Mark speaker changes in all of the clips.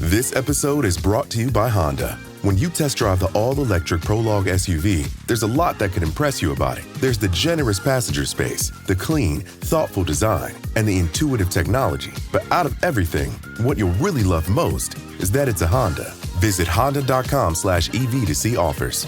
Speaker 1: This episode is brought to you by Honda. When you test drive the all-electric Prologue SUV, there's a lot that could impress you about it. There's the generous passenger space, the clean, thoughtful design, and the intuitive technology. But out of everything, what you'll really love most is that it's a Honda. Visit honda.com/EV to see offers.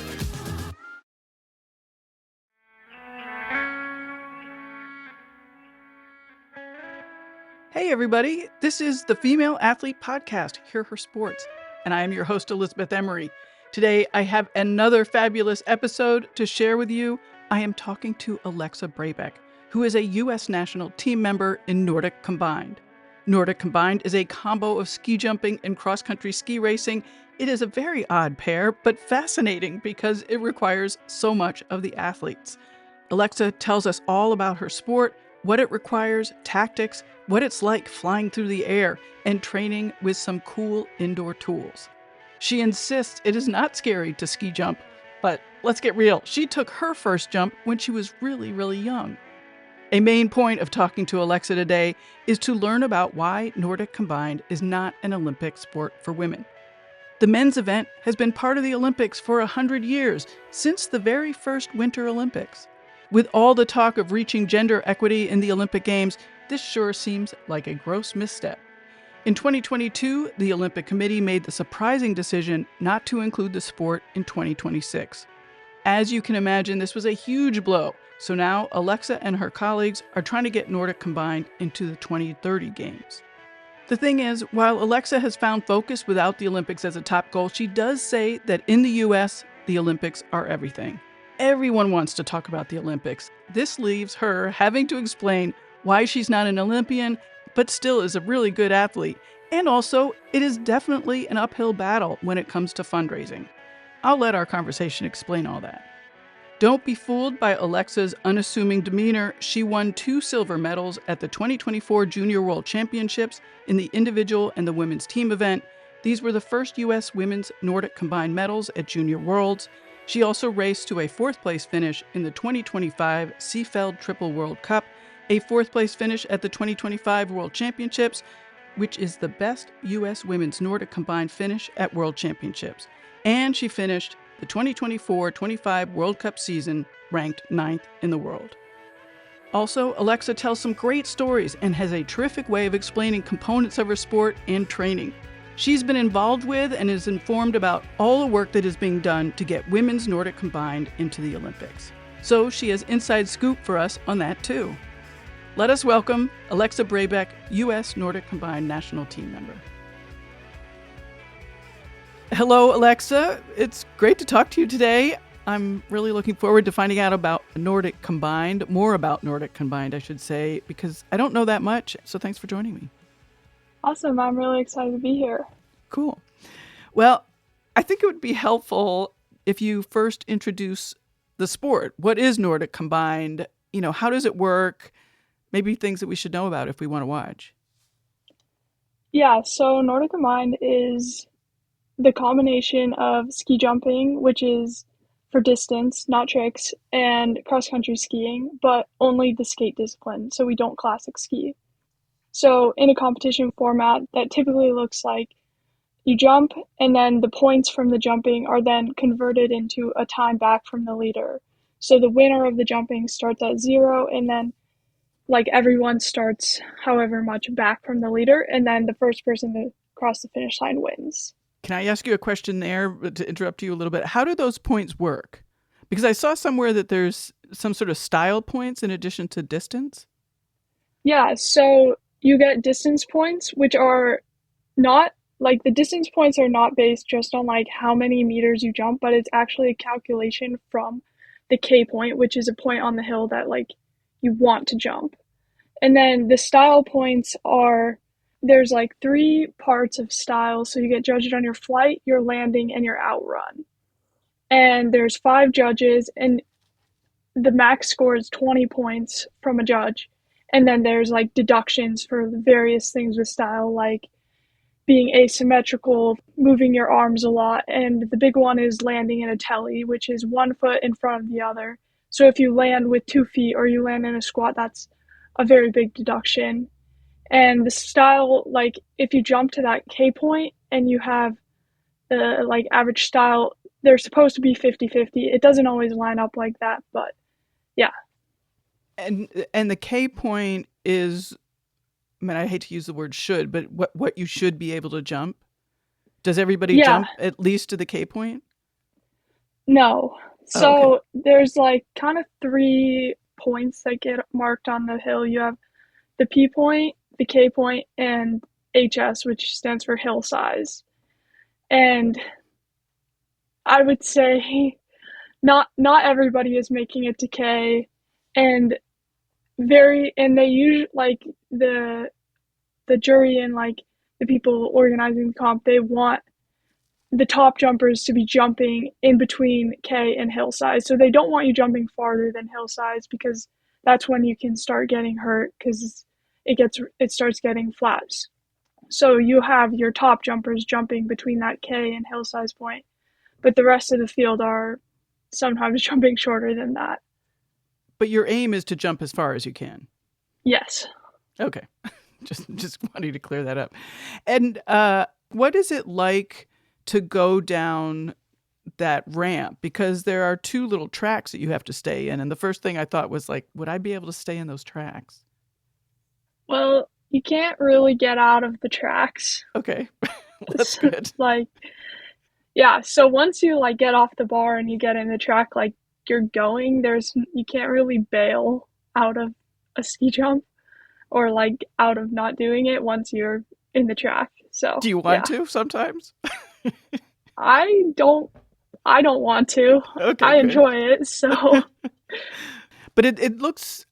Speaker 2: Hey everybody, this is the Female Athlete Podcast, Hear Her Sports, and I am your host, Elizabeth Emery. Today, I have another fabulous episode to share with you. I am talking to Alexa Brabec, who is a U.S. national team member in Nordic Combined. Nordic Combined is a combo of ski jumping and cross-country ski racing. It is a very odd pair, but fascinating because it requires so much of the athletes. Alexa tells us all about her sport, what it requires, tactics, what it's like flying through the air, and training with some cool indoor tools. She insists it is not scary to ski jump, but let's get real, she took her first jump when she was really young. A main point of talking to Alexa today is to learn about why Nordic Combined is not an Olympic sport for women. The men's event has been part of the Olympics for 100 years, since the very first Winter Olympics. With all the talk of reaching gender equity in the Olympic Games, this sure seems like a gross misstep. In 2022, the Olympic Committee made the surprising decision not to include the sport in 2026. As you can imagine, this was a huge blow, so now Alexa and her colleagues are trying to get Nordic Combined into the 2030 Games. The thing is, while Alexa has found focus without the Olympics as a top goal, she does say that in the U.S., the Olympics are everything. Everyone wants to talk about the Olympics. This leaves her having to explain why she's not an Olympian, but still is a really good athlete. And also, it is definitely an uphill battle when it comes to fundraising. I'll let our conversation explain all that. Don't be fooled by Alexa's unassuming demeanor. She won 2 silver medals at the 2024 Junior World Championships in the individual and the women's team event. These were the first U.S. women's Nordic Combined medals at Junior Worlds. She also raced to a 4th-place finish in the 2025 Seefeld Triple World Cup, a 4th-place finish at the 2025 World Championships, which is the best U.S. women's Nordic Combined finish at World Championships. And she finished the 2024-25 World Cup season ranked 9th in the world. Also, Alexa tells some great stories and has a terrific way of explaining components of her sport and training. She's been involved with and is informed about all the work that is being done to get women's Nordic Combined into the Olympics. So she has inside scoop for us on that too. Let us welcome Alexa Brabec, U.S. Nordic Combined national team member. Hello, Alexa. It's great to talk to you today. I'm really looking forward to finding out about Nordic Combined, more about Nordic Combined, I should say, because I don't know that much. So thanks for joining me.
Speaker 3: Awesome. I'm really excited to be here.
Speaker 2: Cool. Well, I think it would be helpful if you first introduce the sport. What is Nordic Combined? How does it work? Maybe things that we should know about if we want to watch.
Speaker 3: Yeah, so Nordic Combined is the combination of ski jumping, which is for distance, not tricks, and cross-country skiing, but only the skate discipline, so we don't classic ski. So in a competition format that typically looks like you jump and then the points from the jumping are then converted into a time back from the leader. So the winner of the jumping starts at 0 and then everyone starts however much back from the leader, and then the first person to cross the finish line wins.
Speaker 2: Can I ask you a question there to interrupt you a little bit? How do those points work? Because I saw somewhere that there's some sort of style points in addition to distance.
Speaker 3: Yeah, so you get distance points, which are not, the distance points are not based just on, how many meters you jump, but it's actually a calculation from the K point, which is a point on the hill that, you want to jump. And then the style points there's 3 parts of style, so you get judged on your flight, your landing, and your outrun. And there's 5 judges, and the max score is 20 points from a judge. And then there's deductions for various things with style, like being asymmetrical, moving your arms a lot. And the big one is landing in a telly, which is 1 foot in front of the other. So if you land with 2 feet or you land in a squat, that's a very big deduction. And the style, like if you jump to that K point and you have the like average style, they're supposed to be 50-50. It doesn't always line up like that, but yeah.
Speaker 2: And the K point is, I mean, I hate to use the word should, but what you should be able to jump? Does everybody
Speaker 3: Yeah,
Speaker 2: jump at least to the K point?
Speaker 3: no.
Speaker 2: Oh, okay.
Speaker 3: So there's like kind of 3 points that get marked on the hill. You have the P point, the K point, and HS, which stands for hill size. And I would say not everybody is making it to K, and they usually like the jury and like the people organizing the comp, they want the top jumpers to be jumping in between K and hill size. So they don't want you jumping farther than hill size because that's when you can start getting hurt because it starts getting flaps. So you have your top jumpers jumping between that K and hill size point, but the rest of the field are sometimes jumping shorter than that.
Speaker 2: But your aim is to jump as far as you can.
Speaker 3: Yes.
Speaker 2: Okay. Just wanting to clear that up. And what is it like to go down that ramp? Because there are 2 little tracks that you have to stay in. And the first thing I thought was like, would I be able to stay in those tracks?
Speaker 3: Well, you can't really get out of the tracks.
Speaker 2: Okay. Well, that's good.
Speaker 3: Like, yeah, so once you like get off the bar and you get in the track, like you're going, you can't really bail out of a ski jump or like out of not doing it once you're in the track. So
Speaker 2: Do you want
Speaker 3: yeah,
Speaker 2: to sometimes?
Speaker 3: I don't I don't want to.
Speaker 2: Okay,
Speaker 3: I
Speaker 2: good.
Speaker 3: enjoy it. So
Speaker 2: But it looks,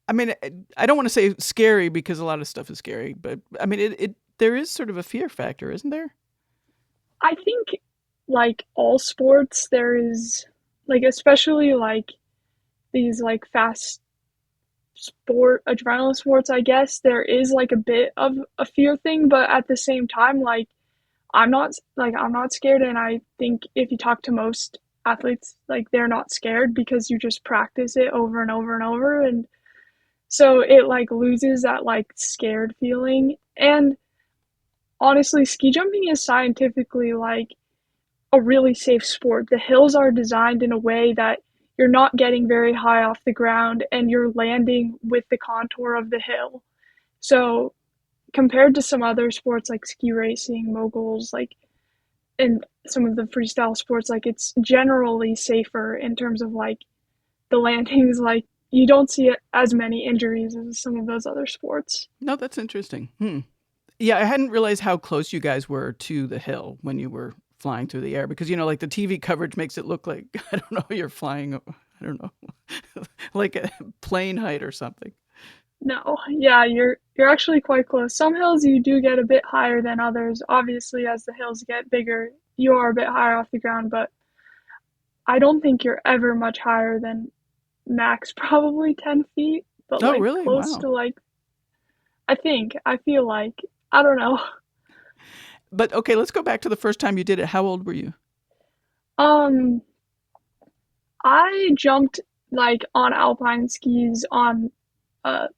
Speaker 2: I mean, I don't want to say scary because a lot of stuff is scary, but I mean, there is sort of a fear factor, isn't there?
Speaker 3: I think like all sports there is like especially like these like fast sport adrenaline sports, I guess there is like a bit of a fear thing, but at the same time like I'm not scared, and I think if you talk to most athletes like they're not scared because you just practice it over and over and over, and so it like loses that like scared feeling. And honestly, ski jumping is scientifically like a really safe sport. The hills are designed in a way that you're not getting very high off the ground and you're landing with the contour of the hill. So compared to some other sports like ski racing, moguls, like and some of the freestyle sports, like it's generally safer in terms of like the landings, like you don't see as many injuries as some of those other sports.
Speaker 2: No, that's interesting. Yeah, I hadn't realized how close you guys were to the hill when you were flying through the air because, like the TV coverage makes it look like, I don't know, you're flying, I don't know, like a plane height or something.
Speaker 3: No, yeah, you're actually quite close. Some hills you do get a bit higher than others. Obviously, as the hills get bigger, you are a bit higher off the ground, but I don't think you're ever much higher than max probably 10 feet, but
Speaker 2: Oh,
Speaker 3: like
Speaker 2: really?
Speaker 3: close
Speaker 2: Wow.
Speaker 3: to like, I feel like, I don't know.
Speaker 2: But okay, let's go back to the first time you did it. How old were you?
Speaker 3: Um, I jumped like on alpine skis on a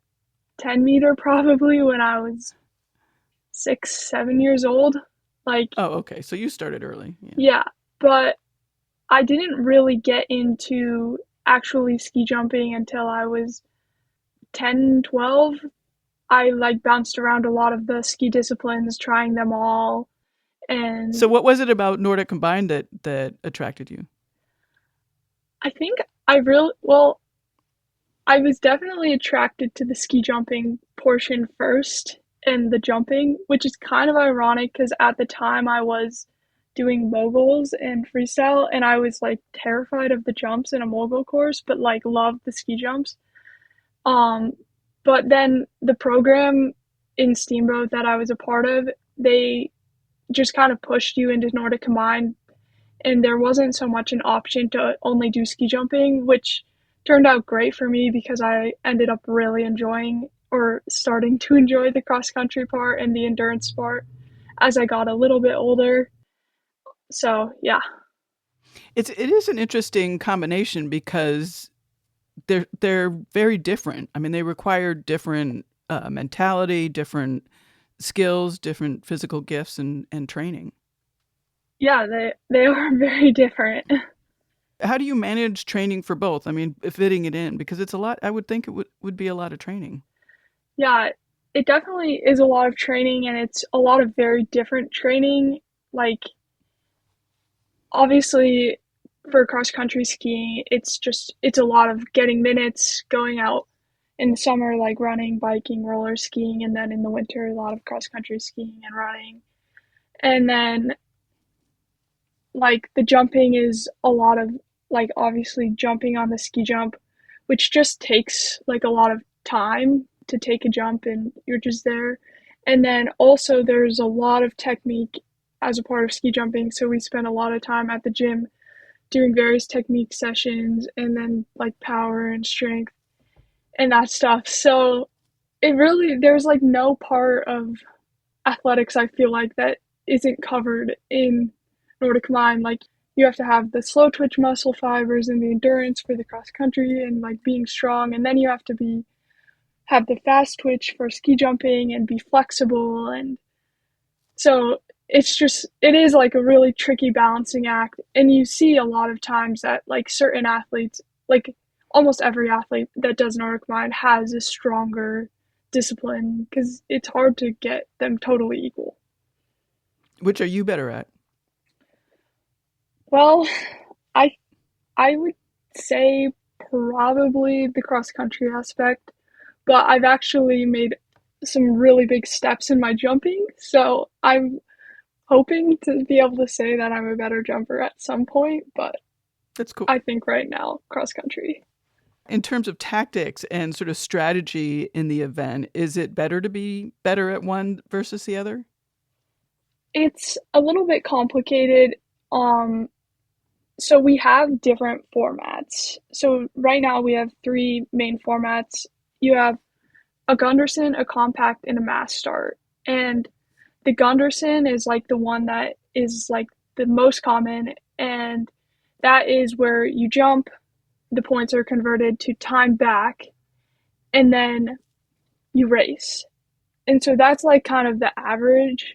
Speaker 3: 10 meter probably when I was 6, 7 years old. Like,
Speaker 2: Oh, okay. So you started early. Yeah.
Speaker 3: yeah, but I didn't really get into actually ski jumping until I was 10, 12. I like bounced around a lot of the ski disciplines, trying them all.
Speaker 2: So
Speaker 3: And
Speaker 2: what was it about Nordic Combined that attracted you?
Speaker 3: I think I really, well, I was definitely attracted to the ski jumping portion first and the jumping, which is kind of ironic because at the time I was doing moguls and freestyle and I was like terrified of the jumps in a mogul course, but like loved the ski jumps. Um, but then the program in Steamboat that I was a part of, they just kind of pushed you into Nordic Combined, and there wasn't so much an option to only do ski jumping, which turned out great for me because I ended up really enjoying or starting to enjoy the cross country part and the endurance part as I got a little bit older. So, yeah.
Speaker 2: It is an interesting combination because they're very different. I mean, they require different mentality, different skills, different physical gifts and training.
Speaker 3: Yeah, they are very different.
Speaker 2: How do you manage training for both? I mean, fitting it in, because it's a lot. I would think it would be a lot of training.
Speaker 3: Yeah, it definitely is a lot of training, and it's a lot of very different training. Like, obviously, for cross country skiing, it's a lot of getting minutes, going out in the summer, like running, biking, roller skiing, and then in the winter, a lot of cross country skiing and running. And then, like, the jumping is a lot of, like, obviously jumping on the ski jump, which just takes, like, a lot of time to take a jump, and you're just there. And then also, there's a lot of technique as a part of ski jumping, so we spend a lot of time at the gym doing various technique sessions, and then, like, power and strength and that stuff. So it really, there's, like, no part of athletics, I feel like, that isn't covered in Nordic Mind. Like, you have to have the slow twitch muscle fibers and the endurance for the cross country and, like, being strong, and then you have to have the fast twitch for ski jumping and be flexible. And so it is, like, a really tricky balancing act. And you see a lot of times that, like, certain athletes, like almost every athlete that does Nordic Mind, has a stronger discipline, because it's hard to get them totally equal.
Speaker 2: Which are you better at?
Speaker 3: Well, I I would say probably the cross country aspect, but I've actually made some really big steps in my jumping, so I'm hoping to be able to say that I'm a better jumper at some point, but
Speaker 2: That's cool.
Speaker 3: I think right now, cross country.
Speaker 2: In terms of tactics and sort of strategy in the event, is it better to be better at one versus the other?
Speaker 3: It's a little bit complicated. So we have different formats. So right now we have three main formats. You have a Gunderson, a compact, and a mass start. And the Gunderson is, like, the one that is, like, the most common, and that is where you jump, the points are converted to time back, and then you race. And so that's, like, kind of the average.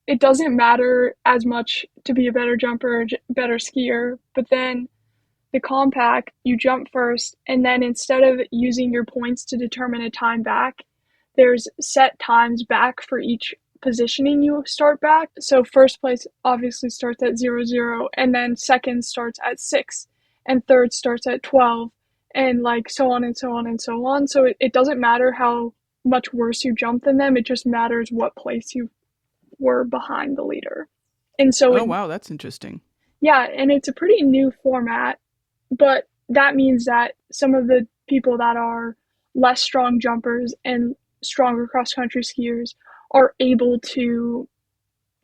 Speaker 3: It doesn't matter as much to be a better jumper or better skier, but then the compact, you jump first, and then instead of using your points to determine a time back, there's set times back for each positioning you start back. So first place obviously starts at 0, and then second starts at 6, and third starts at 12, and, like, so on and so on and so on. So it doesn't matter how much worse you jump than them, it just matters what place you were behind the leader. And so
Speaker 2: Oh, wow, that's interesting.
Speaker 3: yeah, and it's a pretty new format, but that means that some of the people that are less strong jumpers and stronger cross country skiers are able to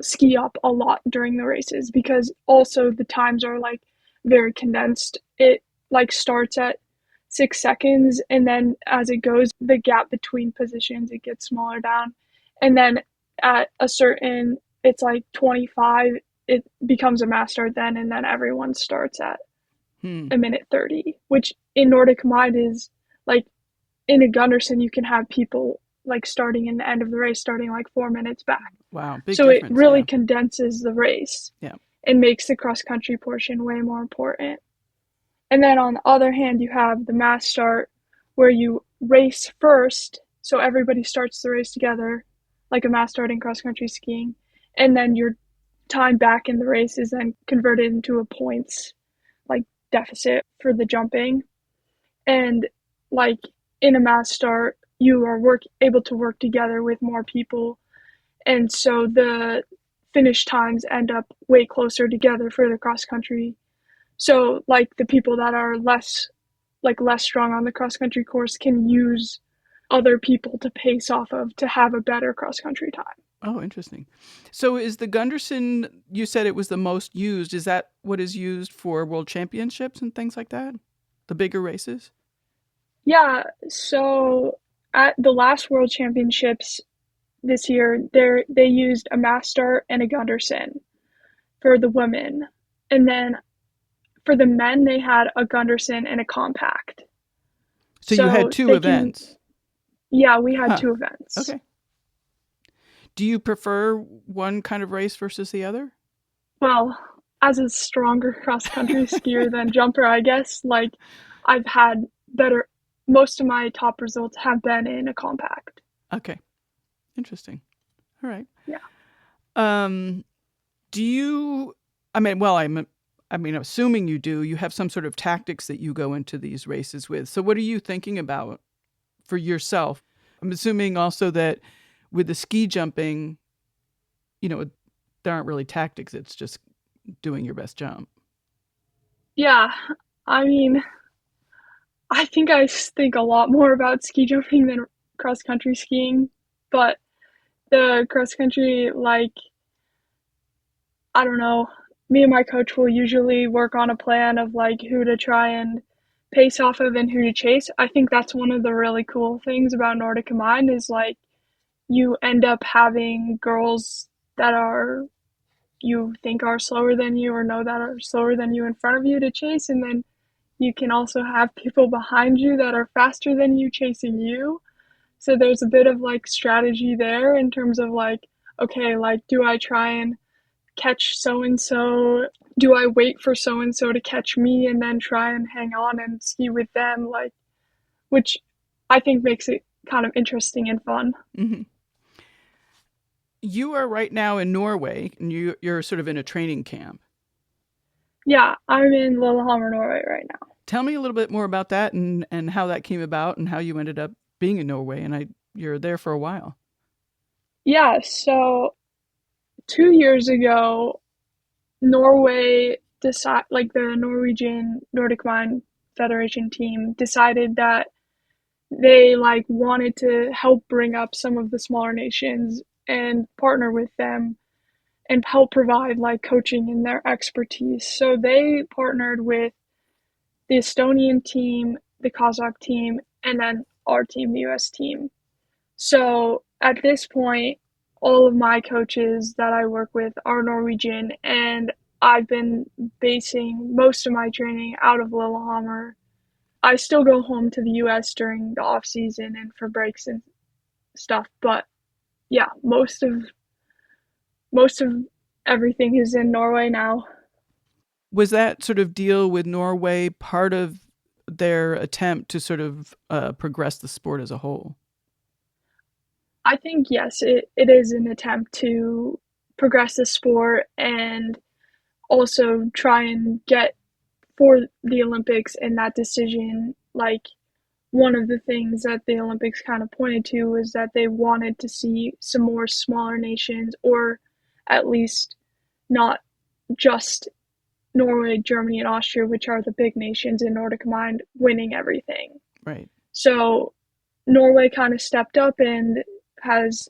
Speaker 3: ski up a lot during the races, because also the times are, like, very condensed. It, like, starts at 6 seconds, and then as it goes, the gap between positions, it gets smaller down, and then at a certain, it's like 25, it becomes a mass start then, and then everyone starts at a minute 30, which in Nordic Mind is, like, in a Gunderson you can have people, like, starting in the end of the race, starting, like, 4 minutes back.
Speaker 2: Wow, big
Speaker 3: so
Speaker 2: difference.
Speaker 3: It really
Speaker 2: yeah.
Speaker 3: condenses the race.
Speaker 2: Yeah.
Speaker 3: And makes the cross country portion way more important. And then on the other hand, you have the mass start, where you race first, so everybody starts the race together, like a mass start in cross country skiing, and then your time back in the race is then converted into a points, like, deficit for the jumping. And, like, in a mass start, you are able to work together with more people, and so the finish times end up way closer together for the cross country. So, like, the people that are less strong on the cross country course can use other people to pace off of to have a better cross country time.
Speaker 2: Oh, interesting. So is the Gunderson, you said it was the most used, is that what is used for world championships and things like that? The bigger races?
Speaker 3: Yeah, so at the last world championships this year, they used a mass start and a Gunderson for the women. And then for the men, they had a Gunderson and a compact.
Speaker 2: So you had two events.
Speaker 3: Yeah, we had 2 events.
Speaker 2: Okay. Do you prefer one kind of race versus the other?
Speaker 3: Well, as a stronger cross-country skier than jumper, I guess, like, I've had better most of my top results have been in a compact.
Speaker 2: Okay. Interesting. All right.
Speaker 3: Yeah.
Speaker 2: Do you, I mean, well, assuming you do, you have some sort of tactics that you go into these races with. So what are you thinking about for yourself? I'm assuming also that with the ski jumping, there aren't really tactics. It's just doing your best jump.
Speaker 3: Yeah. I mean, I think I think a lot more about ski jumping than cross-country skiing, but the cross-country, like, I don't know, me and my coach will usually work on a plan of, like, who to try and pace off of and who to chase. I think that's one of the really cool things about Nordic Combined is, like, you end up having girls that are you think are slower than you or know that are slower than you in front of you to chase, and then you can also have people behind you that are faster than you chasing you. So there's a bit of like strategy there in terms of like, okay, like, do I try and catch so and so? Do I wait for so and so to catch me and then try and hang on and ski with them? Like, which I think makes it kind of interesting and fun.
Speaker 2: Mm-hmm. You are right now in Norway, and you're sort of in a training camp.
Speaker 3: Yeah, I'm in Lillehammer, Norway right now.
Speaker 2: Tell me a little bit more about that and how that came about and how you ended up being in Norway. And you're there for a while.
Speaker 3: Yeah, so 2 years ago, Norway like the Norwegian Nordic Mine Federation team decided that they like wanted to help bring up some of the smaller nations and partner with them and help provide like coaching and their expertise. So they partnered with the Estonian team, the Kazakh team, and then our team, the US team. So at this point, all of my coaches that I work with are Norwegian, and I've been basing most of my training out of Lillehammer. I still go home to the US during the off season and for breaks and stuff, but yeah, most of everything is in Norway now.
Speaker 2: Was that sort of deal with Norway part of their attempt to sort of progress the sport as a whole?
Speaker 3: I think yes, it is an attempt to progress the sport and also try and get for the Olympics and that decision. Like, one of the things that the Olympics kind of pointed to was that they wanted to see some more smaller nations, or at least not just Norway, Germany, and Austria, which are the big nations in Nordic Combined, winning everything.
Speaker 2: Right.
Speaker 3: So Norway kind of stepped up and has,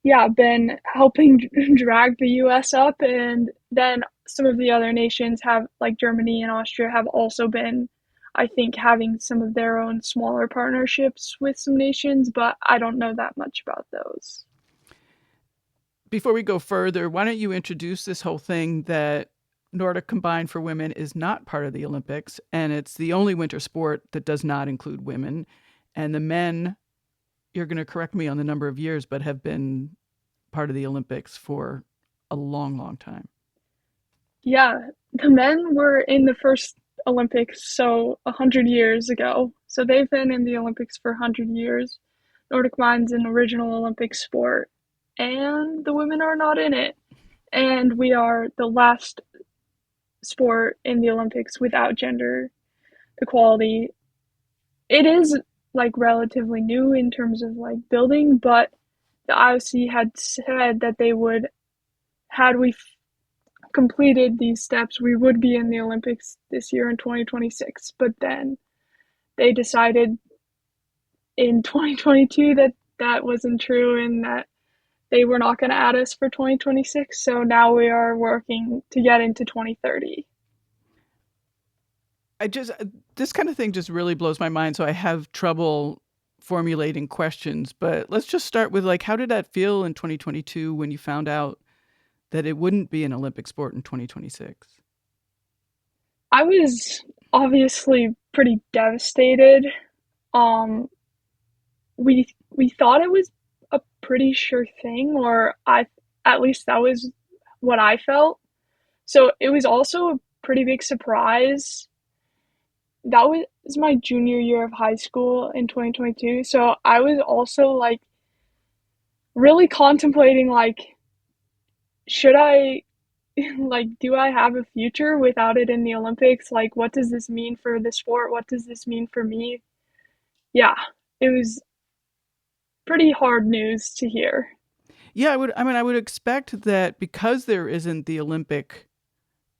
Speaker 3: yeah, been helping drag the US up. And then some of the other nations have, like Germany and Austria, have also been, I think, having some of their own smaller partnerships with some nations, but I don't know that much about those.
Speaker 2: Before we go further, why don't you introduce this whole thing that Nordic Combined for Women is not part of the Olympics, and it's the only winter sport that does not include women. And the men, you're going to correct me on the number of years, but have been part of the Olympics for a long, long time.
Speaker 3: Yeah, the men were in the first Olympics, so 100 years ago. So they've been in the Olympics for 100 years. Nordic Mine's an original Olympic sport, and the women are not in it. And we are the last sport in the Olympics without gender equality. It is like relatively new in terms of like building, but the IOC had said that they would, had we completed these steps, we would be in the Olympics this year in 2026. But then they decided in 2022 that that wasn't true and that they were not going to add us for 2026. So now we are working to get into 2030.
Speaker 2: This kind of thing just really blows my mind. So I have trouble formulating questions, but let's just start with like, how did that feel in 2022 when you found out that it wouldn't be an Olympic sport in 2026?
Speaker 3: I was obviously pretty devastated. Um, we thought it was a pretty sure thing, or I at least that was what I felt. So it was also a pretty big surprise. That was my junior year of high school in 2022. So I was also like really contemplating like should I like do I have a future without it in the Olympics? Like what does this mean for the sport? What does this mean for me? Yeah, it was pretty hard news to hear.
Speaker 2: Yeah, I would expect that because there isn't the Olympic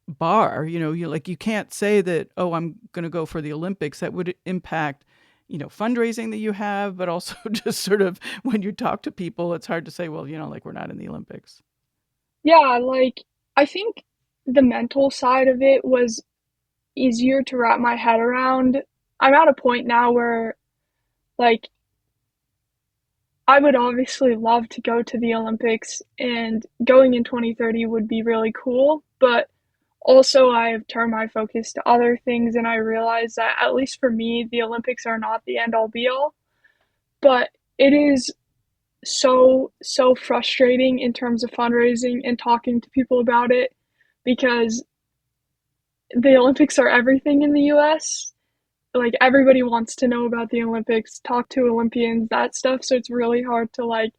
Speaker 2: bar, you can't say that, oh, I'm going to go for the Olympics. That would impact, fundraising that you have, but also just sort of when you talk to people, it's hard to say, well, like we're not in the Olympics.
Speaker 3: Yeah, like I think the mental side of it was easier to wrap my head around. I'm at a point now where like I would obviously love to go to the Olympics and going in 2030 would be really cool, but also I have turned my focus to other things and I realize that at least for me, the Olympics are not the end all be all, but it is so frustrating in terms of fundraising and talking to people about it because the Olympics are everything in the US. Like everybody wants to know about the Olympics, talk to Olympians, that stuff. So it's really hard to like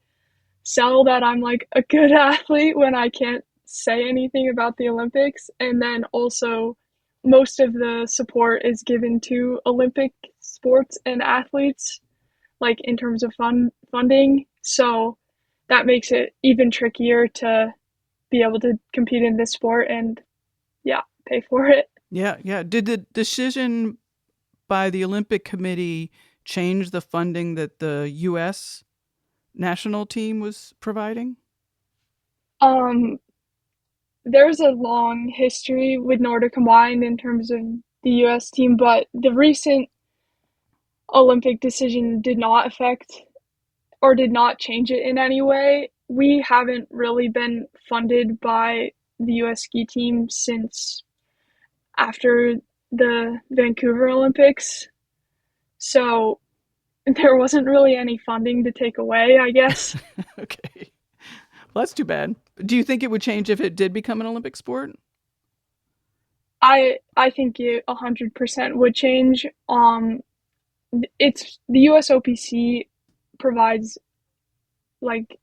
Speaker 3: sell that I'm like a good athlete when I can't say anything about the Olympics. And then also most of the support is given to Olympic sports and athletes, like in terms of funding. So that makes it even trickier to be able to compete in this sport and yeah, pay for it.
Speaker 2: Yeah, yeah. Did the decision by the Olympic Committee change the funding that the U.S. national team was providing?
Speaker 3: Um, there's a long history with Nordic combined in terms of the US team, but the recent Olympic decision did not affect or did not change it in any way. We haven't really been funded by the US ski team since after the Vancouver Olympics. So there wasn't really any funding to take away, I guess.
Speaker 2: Okay. Well, that's too bad. Do you think it would change if it did become an Olympic sport?
Speaker 3: I think it 100% would change. It's the USOPC provides like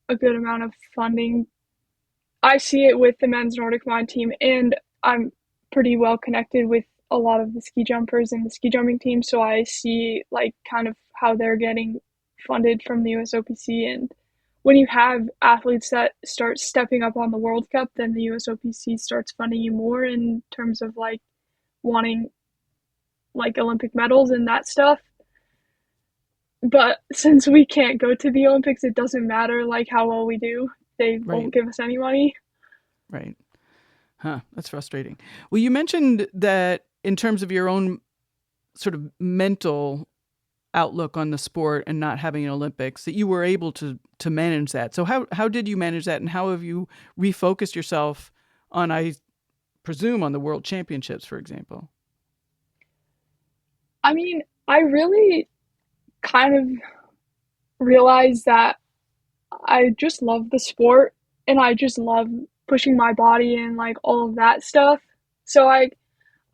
Speaker 3: a good amount of funding. I see it with the men's Nordic combined team, and I'm pretty well connected with a lot of the ski jumpers and the ski jumping team, so I see like kind of how they're getting funded from the USOPC. And when you have athletes that start stepping up on the World Cup, then the USOPC starts funding you more in terms of like wanting like Olympic medals and that stuff. But since we can't go to the Olympics, it doesn't matter like how well we do. They
Speaker 2: Right,
Speaker 3: won't give us any money.
Speaker 2: right. Huh, that's frustrating. Well, you mentioned that in terms of your own sort of mental outlook on the sport and not having an Olympics, that you were able to manage that. So how did you manage that, and how have you refocused yourself on, I presume, on the World Championships, for example?
Speaker 3: I mean, I really kind of realized that I just love the sport and I just love pushing my body and like all of that stuff. So I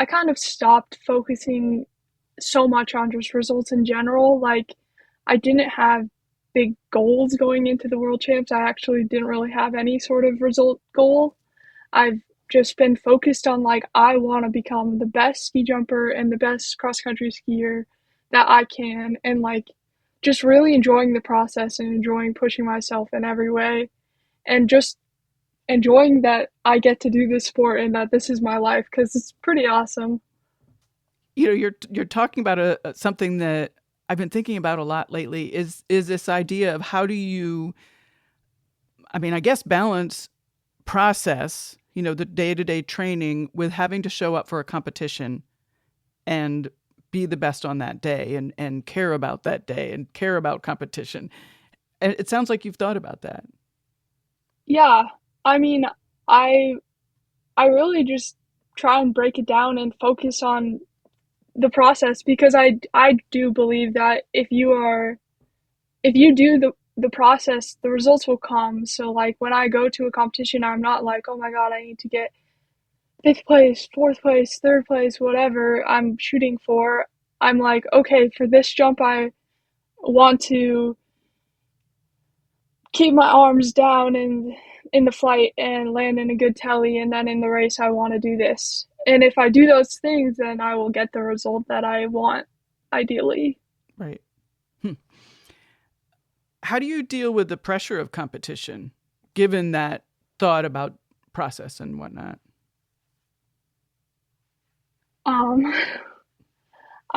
Speaker 3: kind of stopped focusing so much on just results in general. Like I didn't have big goals going into the world champs. I actually didn't really have any sort of result goal. I've just been focused on like I want to become the best ski jumper and the best cross country skier that I can and like just really enjoying the process and enjoying pushing myself in every way and just enjoying that I get to do this sport and that this is my life because it's pretty awesome.
Speaker 2: You're talking about something that I've been thinking about a lot lately, is this idea of how do you, I mean, I guess balance process, the day-to-day training with having to show up for a competition and be the best on that day and care about that day and care about competition. And it sounds like you've thought about that.
Speaker 3: Yeah, I mean, I I really just try and break it down and focus on the process because I do believe that if you are if you do the process, the results will come. So like when I go to a competition, I'm not like, oh my God, I need to get fifth place, fourth place, third place, whatever I'm shooting for. I'm like, okay, for this jump, I want to keep my arms down in the flight and land in a good telly, and then in the race I want to do this. And if I do those things, then I will get the result that I want, ideally.
Speaker 2: Right. How do you deal with the pressure of competition, given that thought about process and whatnot?
Speaker 3: I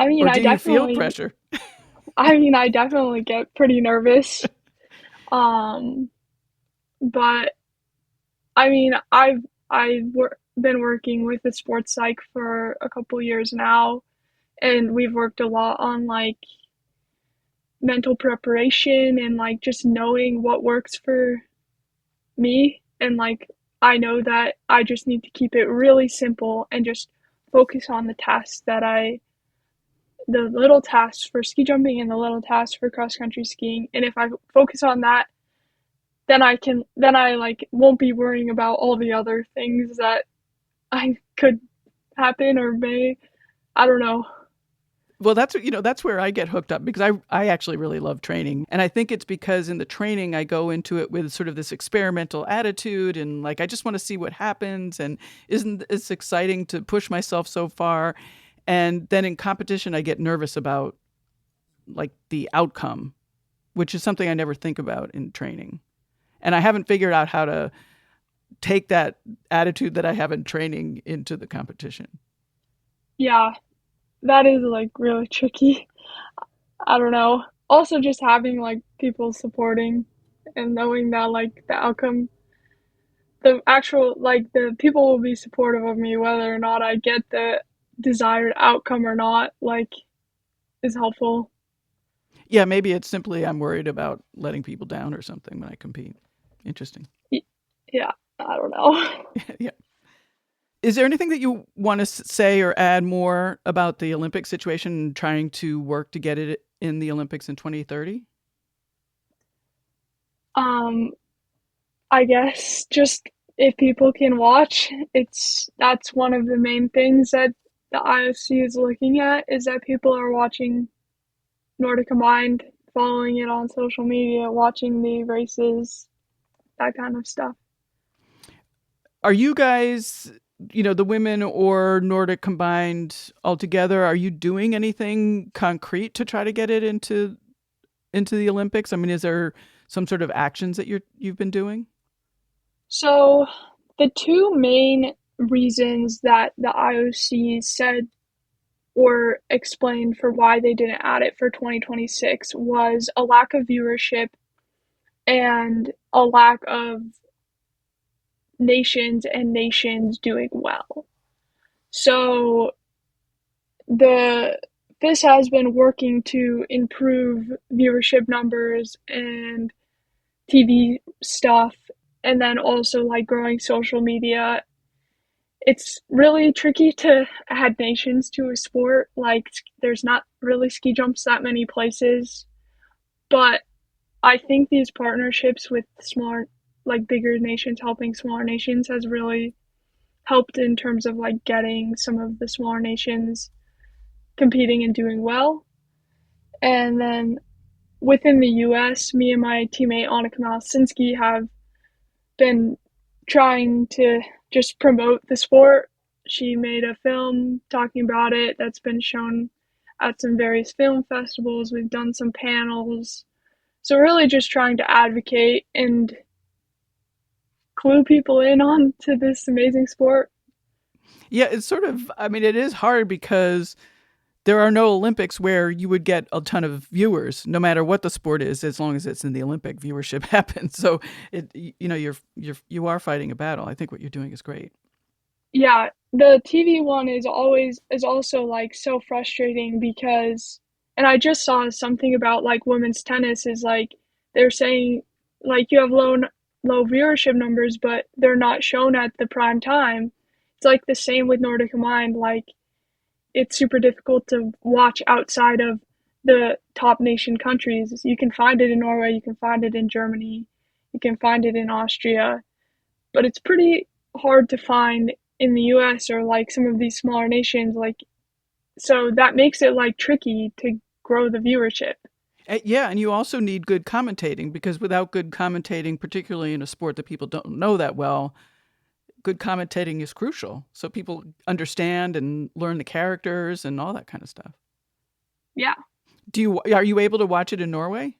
Speaker 3: mean,
Speaker 2: Or do you feel pressure?
Speaker 3: I definitely get pretty nervous. Um, but I mean, been working with the sports psych for a couple years now, and we've worked a lot on like mental preparation and like just knowing what works for me. And like I know that I just need to keep it really simple and just focus on the little tasks for ski jumping and the little tasks for cross country skiing. And if I focus on that, then I like won't be worrying about all the other things that I could happen or may, I don't know.
Speaker 2: Well, that's where I get hooked up, because I actually really love training. And I think it's because in the training, I go into it with sort of this experimental attitude, and like, I just want to see what happens. And isn't it's exciting to push myself so far? And then in competition, I get nervous about like the outcome, which is something I never think about in training. And I haven't figured out how to take that attitude that I have in training into the competition.
Speaker 3: Yeah, that is like really tricky. I don't know. Also, just having like people supporting and knowing that like the outcome, the actual, like the people will be supportive of me whether or not I get the desired outcome or not, like, is helpful.
Speaker 2: Yeah, maybe it's simply I'm worried about letting people down or something when I compete. Interesting.
Speaker 3: Yeah, I don't know.
Speaker 2: Yeah. Is there anything that you want to say or add more about the Olympic situation and trying to work to get it in the Olympics in 2030?
Speaker 3: Um, I guess just if people can watch, that's one of the main things that the IOC is looking at, is that people are watching Nordic combined, following it on social media, watching the races, that kind of stuff.
Speaker 2: Are you guys, the women or Nordic combined altogether, are you doing anything concrete to try to get it into the Olympics? I mean, is there some sort of actions that you've been doing?
Speaker 3: So the two main reasons that the IOC said or explained for why they didn't add it for 2026 was a lack of viewership and a lack of nations doing well. So the FIS has been working to improve viewership numbers and TV stuff, and then also like growing social media. It's really tricky to add nations to a sport. Like, there's not really ski jumps that many places, but I think these partnerships with smaller, like bigger nations helping smaller nations has really helped in terms of like getting some of the smaller nations competing and doing well. And then within the US, me and my teammate Annika Malasinski have been trying to just promote the sport. She made a film talking about it that's been shown at some various film festivals. We've done some panels. So really just trying to advocate and clue people in on to this amazing sport.
Speaker 2: Yeah, it's sort of, I mean, it is hard because there are no Olympics where you would get a ton of viewers, no matter what the sport is, as long as it's in the Olympic, viewership happens. So you are fighting a battle. I think what you're doing is great.
Speaker 3: Yeah, the TV one is also like so frustrating because, and I just saw something about like women's tennis is like they're saying like you have low viewership numbers, but they're not shown at the prime time. It's like the same with Nordic Mind. Like, it's super difficult to watch outside of the top nation countries. You can find it in Norway, you can find it in Germany, you can find it in Austria, but it's pretty hard to find in the US or like some of these smaller nations. Like, so that makes it like tricky to grow the viewership.
Speaker 2: Yeah, and you also need good commentating, because without good commentating, particularly in a sport that people don't know that well, good commentating is crucial. So people understand and learn the characters and all that kind of stuff.
Speaker 3: Yeah.
Speaker 2: Are you able to watch it in Norway?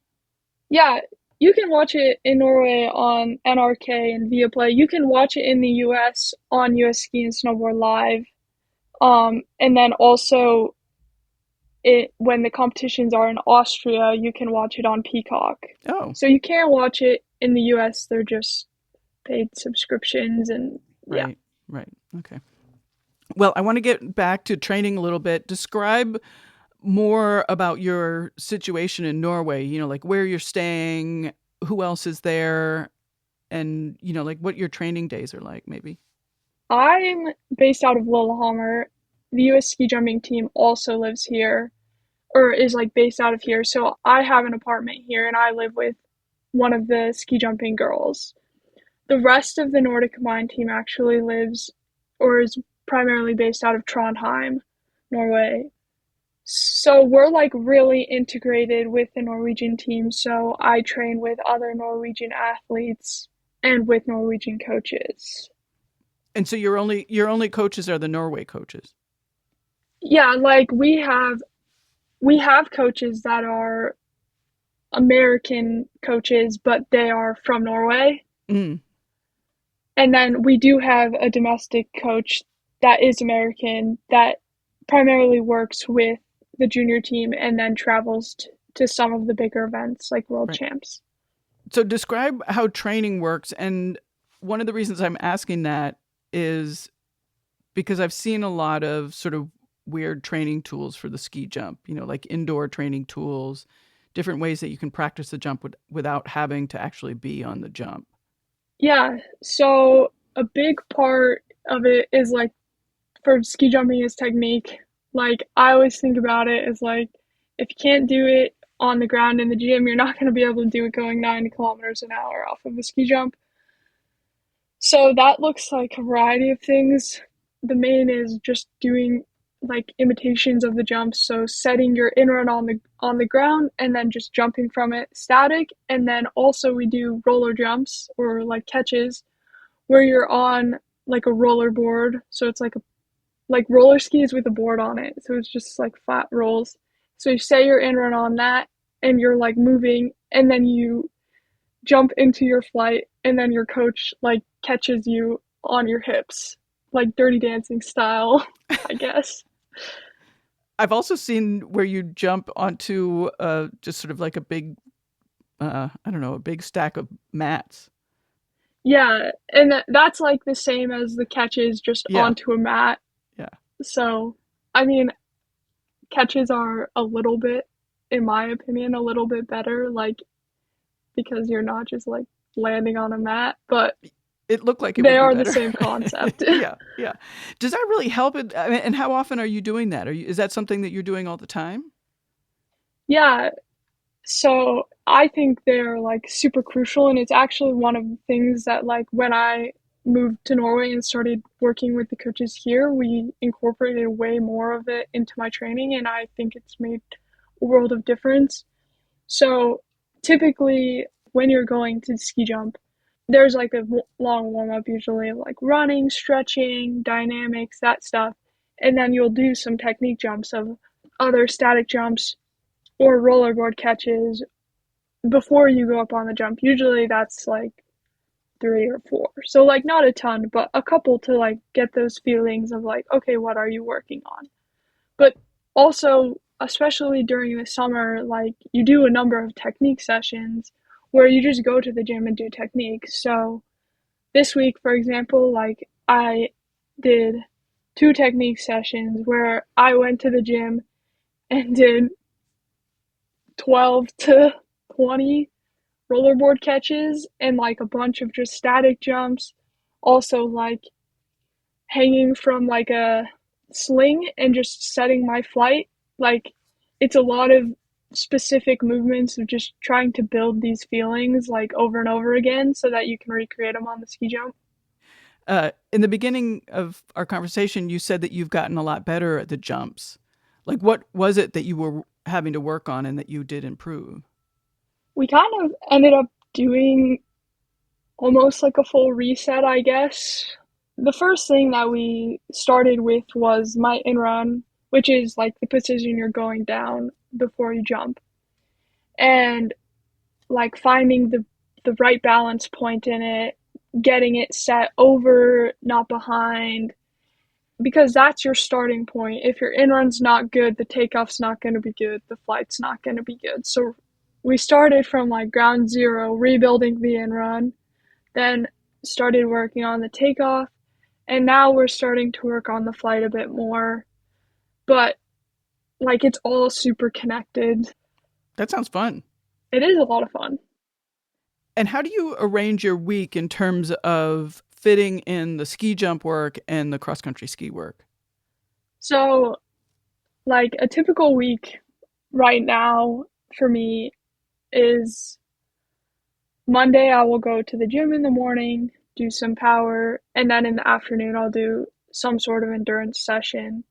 Speaker 3: Yeah, you can watch it in Norway on NRK and Viaplay. You can watch it in the US on US Ski and Snowboard Live. And then also when the competitions are in Austria, you can watch it on Peacock.
Speaker 2: Oh,
Speaker 3: So you can watch it in the US. They're just paid subscriptions and yeah.
Speaker 2: right, right. Okay. Well, I want to get back to training a little bit. Describe more about your situation in Norway, like where you're staying, who else is there, and, like what your training days are like, maybe.
Speaker 3: I'm based out of Lillehammer. The US ski jumping team also lives here or is like based out of here. So I have an apartment here and I live with one of the ski jumping girls. The rest of the Nordic combined team actually lives or is primarily based out of Trondheim, Norway. So we're like really integrated with the Norwegian team. So I train with other Norwegian athletes and with Norwegian coaches.
Speaker 2: And so your only coaches are the Norway coaches.
Speaker 3: Yeah, like we have coaches that are American coaches, but they are from Norway.
Speaker 2: Mm,
Speaker 3: And then we do have a domestic coach that is American that primarily works with the junior team and then travels to some of the bigger events like world
Speaker 2: right.
Speaker 3: champs.
Speaker 2: So describe how training works. And one of the reasons I'm asking that is because I've seen a lot of sort of weird training tools for the ski jump, like indoor training tools, different ways that you can practice the jump without having to actually be on the jump.
Speaker 3: Yeah, so a big part of it is like for ski jumping is technique. Like I always think about it as like if you can't do it on the ground in the gym, you're not going to be able to do it going 90 kilometers an hour off of a ski jump. So that looks like a variety of things. The main is just doing like imitations of the jumps. So setting your in run on the ground and then just jumping from it static. And then also we do roller jumps or like catches where you're on like a roller board. So it's like roller skis with a board on it. So it's just like flat rolls. So you say your in run on that and you're like moving and then you jump into your flight and then your coach like catches you on your hips, like Dirty Dancing style, I guess.
Speaker 2: I've also seen where you jump onto just sort of like a big, I don't know, a big stack of mats.
Speaker 3: Yeah, and that's like the same as the catches just
Speaker 2: Yeah,
Speaker 3: onto a mat.
Speaker 2: yeah.
Speaker 3: So, I mean, catches are a little bit, in my opinion, a little bit better, like because you're not just like landing on a mat, but
Speaker 2: It looked like it
Speaker 3: they
Speaker 2: would be
Speaker 3: are the
Speaker 2: better.
Speaker 3: same concept.
Speaker 2: Yeah, yeah. Does that really help it? I mean, and how often are you doing that? Is that something that you're doing all the time?
Speaker 3: Yeah, so I think they're like super crucial, and it's actually one of the things that like when I moved to Norway and started working with the coaches here, we incorporated way more of it into my training, and I think it's made a world of difference. So typically, when you're going to ski jump, there's like a long warm up, usually like running, stretching, dynamics, that stuff, and then you'll do some technique jumps of other static jumps or rollerboard catches before you go up on the jump. Usually that's like 3 or 4. So like not a ton, but a couple to like get those feelings of like, okay, what are you working on? But also, especially during the summer, like you do a number of technique sessions where you just go to the gym and do technique. So this week, for example, like I did 2 technique sessions where I went to the gym and did 12 to 20 rollerboard catches and like a bunch of just static jumps. Also, like hanging from like a sling and just setting my flight. Like, it's a lot of specific movements of just trying to build these feelings like over and over again so that you can recreate them on the ski jump.
Speaker 2: In the beginning of our conversation, you said that you've gotten a lot better at the jumps. Like, what was it that you were having to work on and that you did improve?
Speaker 3: We kind of ended up doing almost like a full reset, I guess. The first thing that we started with was my in run, which is like the position you're going down before you jump. And like finding the right balance point in it, getting it set over, not behind, because that's your starting point. If your in run's not good, the takeoff's not going to be good, the flight's not going to be good. So we started from like ground zero, rebuilding the in run, then started working on the takeoff, and now we're starting to work on the flight a bit more. But like it's all super connected.
Speaker 2: That sounds fun.
Speaker 3: It is a lot of fun.
Speaker 2: And how do you arrange your week in terms of fitting in the ski jump work and the cross country ski work?
Speaker 3: So, like a typical week right now for me is Monday, I will go to the gym in the morning, do some power, and then in the afternoon, I'll do some sort of endurance session.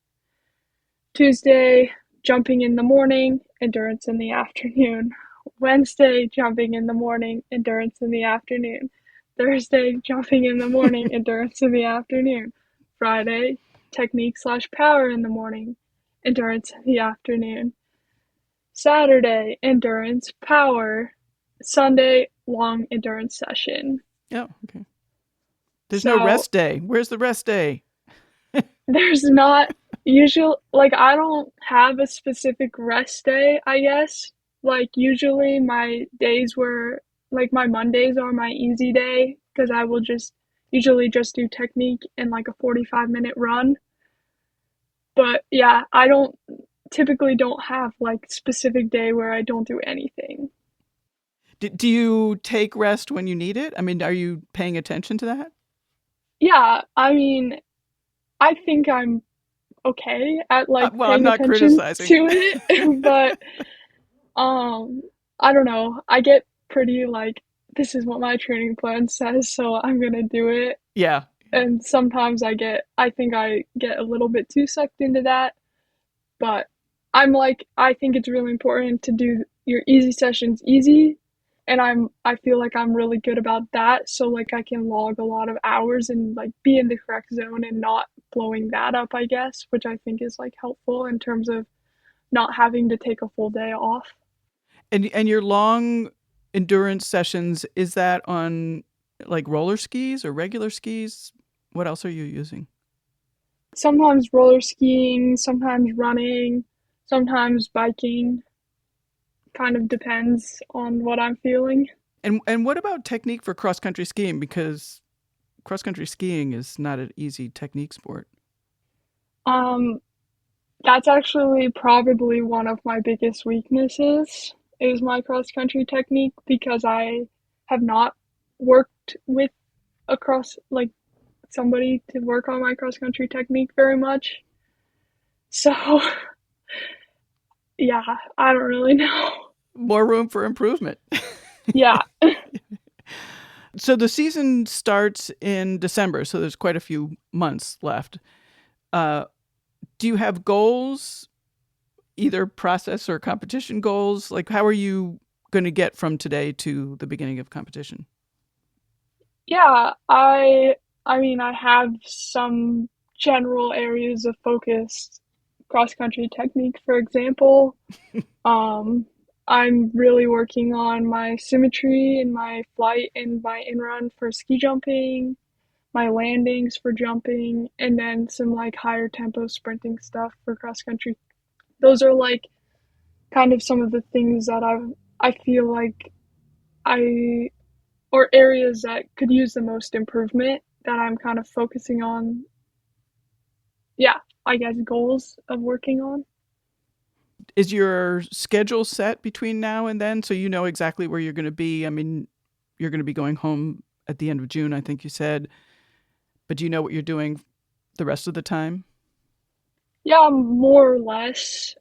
Speaker 3: Tuesday, jumping in the morning, endurance in the afternoon. Wednesday, jumping in the morning, endurance in the afternoon. Thursday, jumping in the morning, endurance in the afternoon. Friday, technique/power in the morning, endurance in the afternoon. Saturday, endurance, power. Sunday, long endurance session.
Speaker 2: Oh, okay. There's no rest day. Where's the rest day?
Speaker 3: There's not usually, like, I don't have a specific rest day, I guess. Like, usually my days were, like, my Mondays are my easy day because I will usually just do technique in like a 45-minute run. But yeah, I typically don't have like specific day where I don't do anything.
Speaker 2: Do you take rest when you need it? I mean, are you paying attention to that?
Speaker 3: Yeah, I mean, I think I'm okay at like
Speaker 2: Well, I'm
Speaker 3: paying
Speaker 2: not
Speaker 3: attention
Speaker 2: criticizing.
Speaker 3: to it, but I don't know. I get pretty like this is what my training plan says, so I'm gonna do it.
Speaker 2: Yeah.
Speaker 3: And sometimes I think I get a little bit too sucked into that, but I think it's really important to do your easy sessions easy, and I feel like I'm really good about that, so like I can log a lot of hours and like be in the correct zone and not blowing that up, I guess, which I think is like helpful in terms of not having to take a full day off.
Speaker 2: And your long endurance sessions, is that on like roller skis or regular skis? What else are you using?
Speaker 3: Sometimes roller skiing, sometimes running, sometimes biking. Kind of depends on what I'm feeling.
Speaker 2: And what about technique for cross country skiing? Because cross country skiing is not an easy technique sport.
Speaker 3: Um, that's actually probably one of my biggest weaknesses is my cross country technique because I have not worked with a cross like somebody to work on my cross country technique very much. So yeah, I don't really know.
Speaker 2: More room for improvement.
Speaker 3: Yeah.
Speaker 2: So the season starts in December, so there's quite a few months left. Do you have goals, either process or competition goals? Like, how are you going to get from today to the beginning of competition?
Speaker 3: Yeah, I mean I have some general areas of focus. Cross country technique, for example. Um, I'm really working on my symmetry in my flight and my in run for ski jumping, my landings for jumping, and then some like higher tempo sprinting stuff for cross country. Those are like kind of some of the things that I feel like I or areas that could use the most improvement that I'm kind of focusing on. Yeah, I guess goals of working on.
Speaker 2: Is your schedule set between now and then so you know exactly where you're going to be? I mean, you're going to be going home at the end of June, I think you said. But do you know what you're doing the rest of the time?
Speaker 3: Yeah, more or less.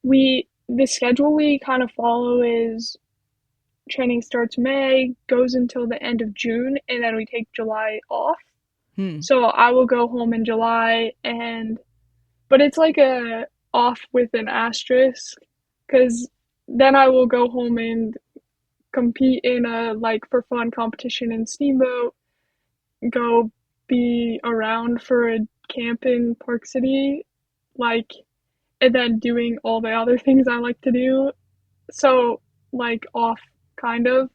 Speaker 3: We the schedule we kind of follow is training starts May, goes until the end of June, and then we take July off. So I will go home in July, but it's like a off with an asterisk, because then I will go home and compete in a like for fun competition in Steamboat, go be around for a camp in Park City, like, and then doing all the other things I like to do. So like off kind of,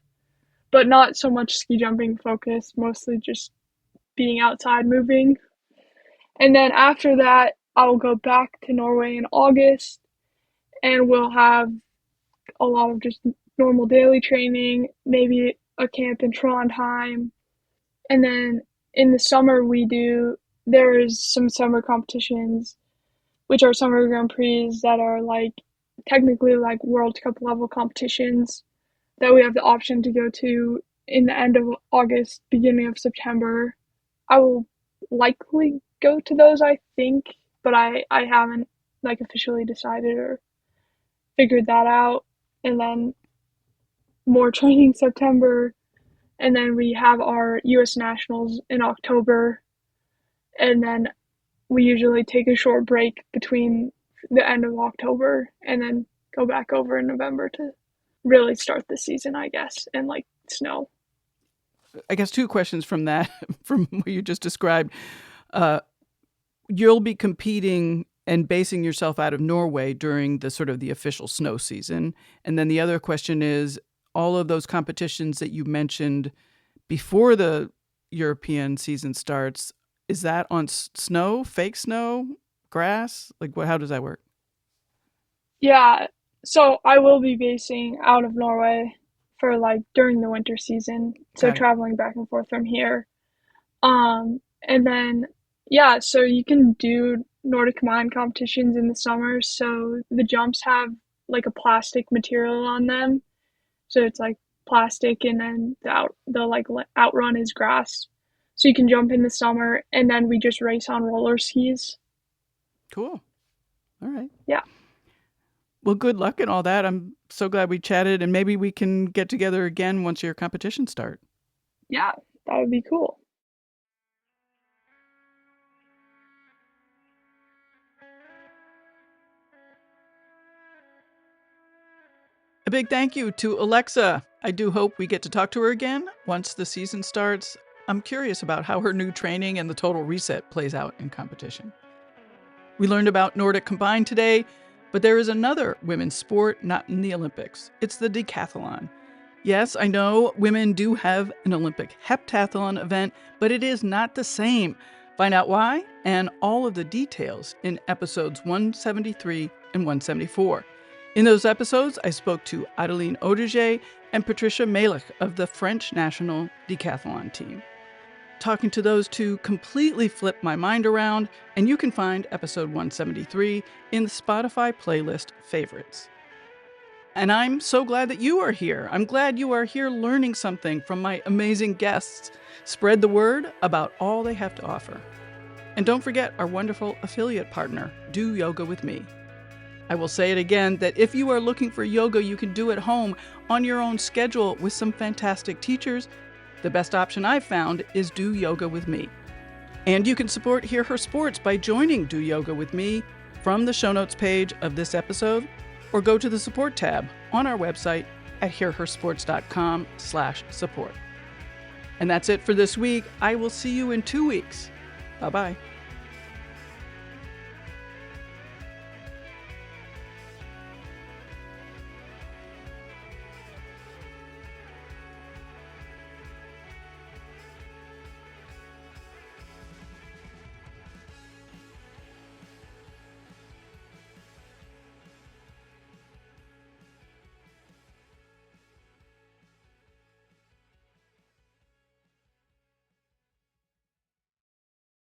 Speaker 3: but not so much ski jumping focused, mostly just being outside moving. And then after that, I'll go back to Norway in August, and we'll have a lot of just normal daily training, maybe a camp in Trondheim. And then in the summer there's some summer competitions, which are summer Grand Prix that are like technically like World Cup level competitions that we have the option to go to in the end of August, beginning of September. I will likely go to those, I think, but I haven't like officially decided or figured that out. And then more training September, and then we have our US Nationals in October, and then we usually take a short break between the end of October and then go back over in November to really start the season, I guess, and like snow.
Speaker 2: I guess two questions from that, from what you just described. You'll be competing and basing yourself out of Norway during the sort of the official snow season. And then the other question is, all of those competitions that you mentioned before the European season starts, is that on snow, fake snow, grass? Like, how does that work?
Speaker 3: Yeah, so I will be basing out of Norway for like during the winter season, so traveling back and forth from here. And then yeah, so you can do Nordic combined competitions in the summer. So the jumps have like a plastic material on them, so it's like plastic, and then the outrun is grass. So you can jump in the summer, and then we just race on roller skis.
Speaker 2: Cool. All right.
Speaker 3: Yeah.
Speaker 2: Well, good luck and all that. I'm so glad we chatted, and maybe we can get together again once your competitions start.
Speaker 3: Yeah, that would be cool.
Speaker 2: A big thank you to Alexa. I do hope we get to talk to her again once the season starts. I'm curious about how her new training and the total reset plays out in competition. We learned about Nordic combined today, but there is another women's sport not in the Olympics. It's the decathlon. Yes, I know women do have an Olympic heptathlon event, but it is not the same. Find out why and all of the details in episodes 173 and 174. In those episodes, I spoke to Adeline Audiger and Patricia Malik of the French national decathlon team. Talking to those two completely flipped my mind around, and you can find episode 173 in the Spotify playlist favorites. And I'm so glad that you are here. I'm glad you are here learning something from my amazing guests. Spread the word about all they have to offer. And don't forget our wonderful affiliate partner, Do Yoga With Me. I will say it again, that if you are looking for yoga you can do at home on your own schedule with some fantastic teachers, the best option I've found is Do Yoga With Me. And you can support Hear Her Sports by joining Do Yoga With Me from the show notes page of this episode, or go to the support tab on our website at hearhersports.com/support. And that's it for this week. I will see you in 2 weeks. Bye-bye.